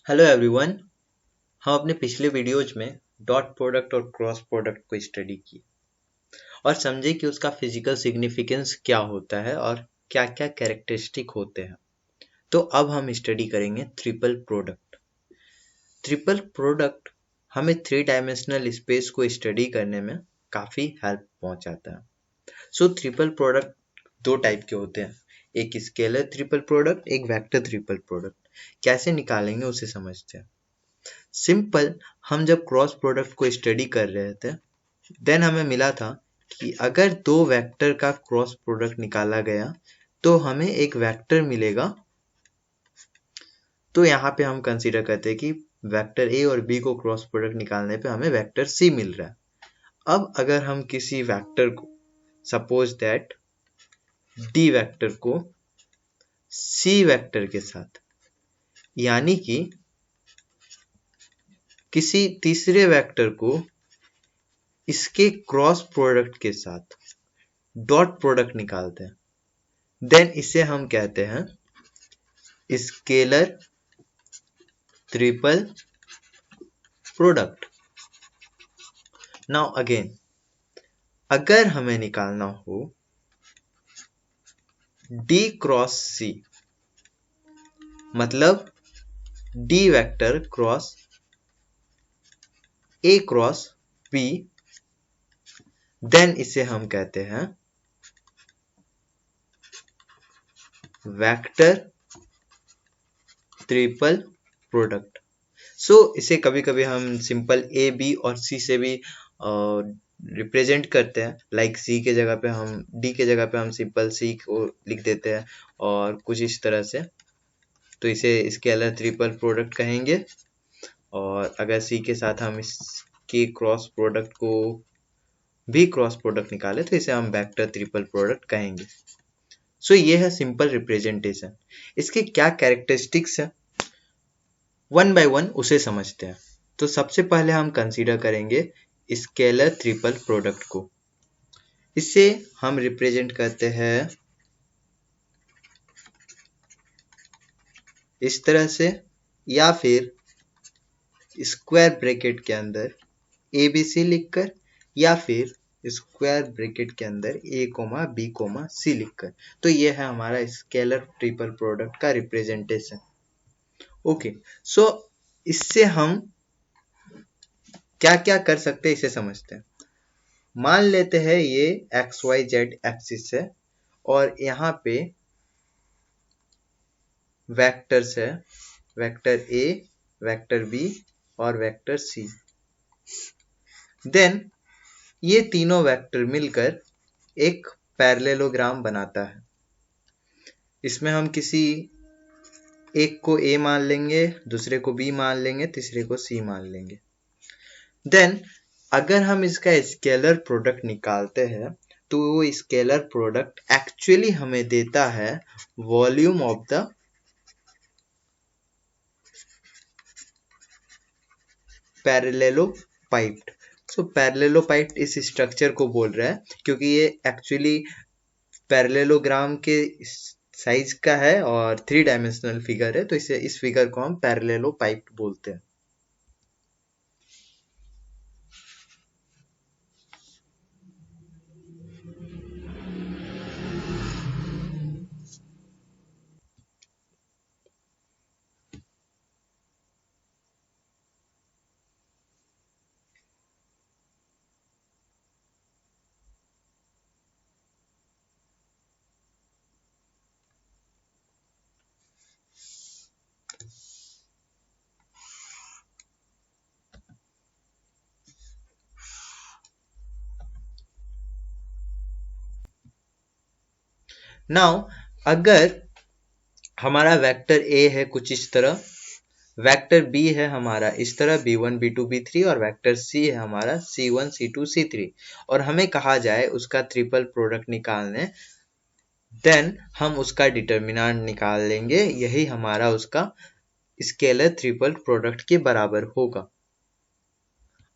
Hello everyone. हम अपने पिछले वीडियोज में डॉट प्रोडक्ट और क्रॉस प्रोडक्ट को स्टडी किए और समझे कि उसका फिजिकल सिग्निफिकेंस क्या होता है और क्या क्या कैरेक्टरिस्टिक होते हैं। तो अब हम स्टडी करेंगे ट्रिपल प्रोडक्ट। ट्रिपल प्रोडक्ट हमें थ्री डायमेंशनल स्पेस को स्टडी करने में काफ़ी हेल्प पहुंचाता है। सो ट्रिपल प्रोडक्ट दो टाइप के होते हैं, एक स्केलर ट्रिपल प्रोडक्ट, एक वेक्टर ट्रिपल प्रोडक्ट। कैसे निकालेंगे उसे समझते हैं। सिंपल, हम जब क्रॉस प्रोडक्ट को स्टडी कर रहे थे देन हमें मिला था कि अगर दो वेक्टर का क्रॉस प्रोडक्ट निकाला गया तो हमें एक वेक्टर मिलेगा। तो यहाँ पे हम कंसीडर करते हैं कि वेक्टर ए और बी को क्रॉस प्रोडक्ट निकालने पे हमें वेक्टर सी मिल रहा है। अब अगर हम किसी वेक्टर को, सपोज दैट डी वेक्टर को सी वेक्टर के साथ, यानी कि किसी तीसरे वेक्टर को इसके क्रॉस प्रोडक्ट के साथ डॉट प्रोडक्ट निकालते हैं, देन इसे हम कहते हैं scalar triple product. Now again, अगर हमें निकालना हो डी क्रॉस सी, मतलब D vector cross A cross B, then इसे हम कहते हैं वेक्टर ट्रिपल प्रोडक्ट। सो इसे कभी कभी हम सिंपल ए बी और सी से भी रिप्रेजेंट करते हैं। लाइक सी के जगह पे हम, डी के जगह पे हम सिंपल सी को लिख देते हैं और कुछ इस तरह से। तो इसे स्केलर ट्रिपल प्रोडक्ट कहेंगे। और अगर सी के साथ हम इसके क्रॉस प्रोडक्ट को भी क्रॉस प्रोडक्ट निकाले तो इसे हम वेक्टर ट्रिपल प्रोडक्ट कहेंगे। सो ये है सिंपल रिप्रेजेंटेशन। इसके क्या कैरेक्टरिस्टिक्स है वन बाय वन उसे समझते हैं। तो सबसे पहले हम कंसीडर करेंगे स्केलर ट्रिपल प्रोडक्ट को। इसे हम रिप्रेजेंट करते हैं इस तरह से, या फिर स्क्वायर ब्रैकेट के अंदर ए बी सी लिखकर, या फिर स्क्वायर ब्रैकेट के अंदर ए कोमा बी कोमा सी लिखकर। तो ये है हमारा स्केलर ट्रिपल प्रोडक्ट का रिप्रेजेंटेशन। ओके, सो इससे हम क्या क्या कर सकते हैं इसे समझते हैं। मान लेते हैं ये एक्स वाई जेड एक्सिस है और यहाँ पे वेक्टर्स है, वेक्टर ए, वेक्टर बी और वेक्टर सी। देन ये तीनों वेक्टर मिलकर एक पैरेललोग्राम बनाता है। इसमें हम किसी एक को ए मान लेंगे, दूसरे को बी मान लेंगे, तीसरे को सी मान लेंगे। देन अगर हम इसका स्केलर प्रोडक्ट निकालते हैं तो वो स्केलर प्रोडक्ट एक्चुअली हमें देता है volume of the parallelepiped. So parallelepiped इस स्ट्रक्चर को बोल रहा है क्योंकि ये एक्चुअली पैरेललोग्राम के साइज का है और थ्री डायमेंशनल फिगर है, तो इसे, इस फिगर को हम पैरेललोपाइप्ड बोलते हैं। नाउ अगर हमारा वेक्टर ए है कुछ इस तरह, वेक्टर बी है हमारा इस तरह b1 b2 b3 और वेक्टर सी है हमारा c1 c2 c3, और हमें कहा जाए उसका ट्रिपल प्रोडक्ट निकालने, देन हम उसका डिटर्मिनेंट निकाल लेंगे। यही हमारा उसका स्केलर ट्रिपल प्रोडक्ट के बराबर होगा।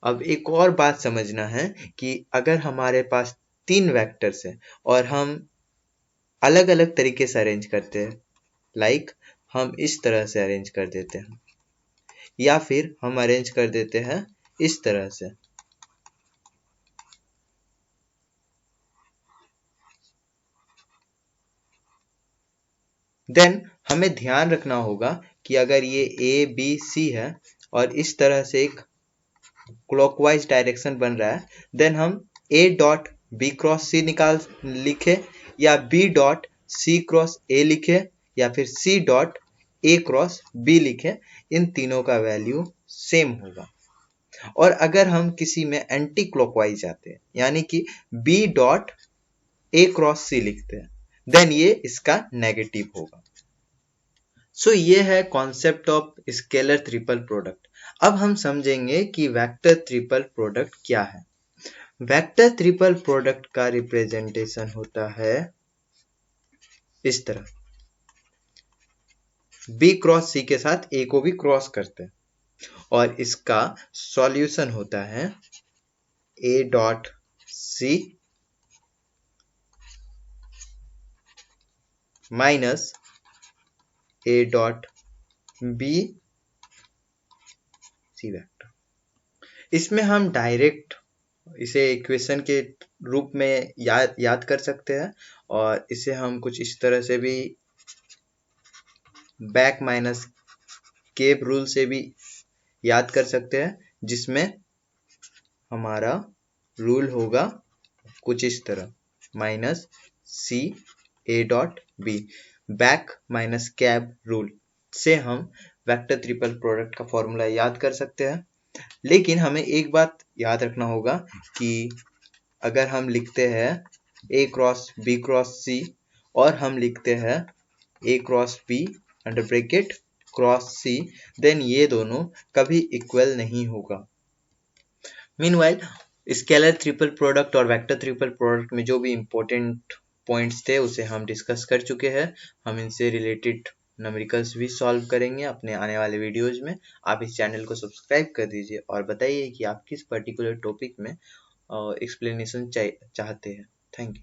अब एक और बात समझना है कि अगर हमारे पास तीन वेक्टर्स हैं और हम अलग अलग तरीके से अरेंज करते हैं, लाइक हम इस तरह से अरेंज कर देते हैं, या फिर हम अरेंज कर देते हैं इस तरह से। देन हमें ध्यान रखना होगा कि अगर ये ए बी सी है और इस तरह से एक क्लॉकवाइज डायरेक्शन बन रहा है, देन हम A dot B cross C लिखे, या B dot C cross A लिखे, या फिर C dot A cross B लिखे। इन तीनों का वैल्यू सेम होगा। और अगर हम किसी में एंटी क्लॉकवाइज जाते हैं, यानी कि बी डॉट ए क्रॉस सी लिखते हैं, देन ये इसका नेगेटिव होगा। सो ये है concept of scalar triple product. अब हम समझेंगे कि वेक्टर ट्रिपल प्रोडक्ट क्या है। वेक्टर ट्रिपल प्रोडक्ट का रिप्रेजेंटेशन होता है इस तरह, बी क्रॉस सी के साथ ए को भी क्रॉस करते हैं, और इसका सॉल्यूशन होता है A dot C minus A dot B C vector. इसमें हम डायरेक्ट इसे इक्वेशन के रूप में याद कर सकते हैं, और इसे हम कुछ इस तरह से भी बैक माइनस केप रूल से भी याद कर सकते हैं, जिसमें हमारा रूल होगा कुछ इस तरह, minus C A dot B. Back minus cab rule से हम वेक्टर ट्रिपल प्रोडक्ट का फॉर्मूला याद कर सकते हैं। लेकिन हमें एक बात याद रखना होगा कि अगर हम लिखते हैं A cross B cross C, और हम लिखते हैं A cross B under bracket cross C, then ये दोनों कभी इक्वल नहीं होगा। मीनवाइल स्केलर ट्रिपल प्रोडक्ट और वेक्टर ट्रिपल प्रोडक्ट में जो भी इंपॉर्टेंट पॉइंट्स थे उसे हम डिस्कस कर चुके हैं। हम इनसे रिलेटेड न्यूमेरिकल्स भी सॉल्व करेंगे अपने आने वाले वीडियोज में। आप इस चैनल को सब्सक्राइब कर दीजिए और बताइए कि आप किस पर्टिकुलर टॉपिक में एक्सप्लेनेशन चाहते हैं। Thank you.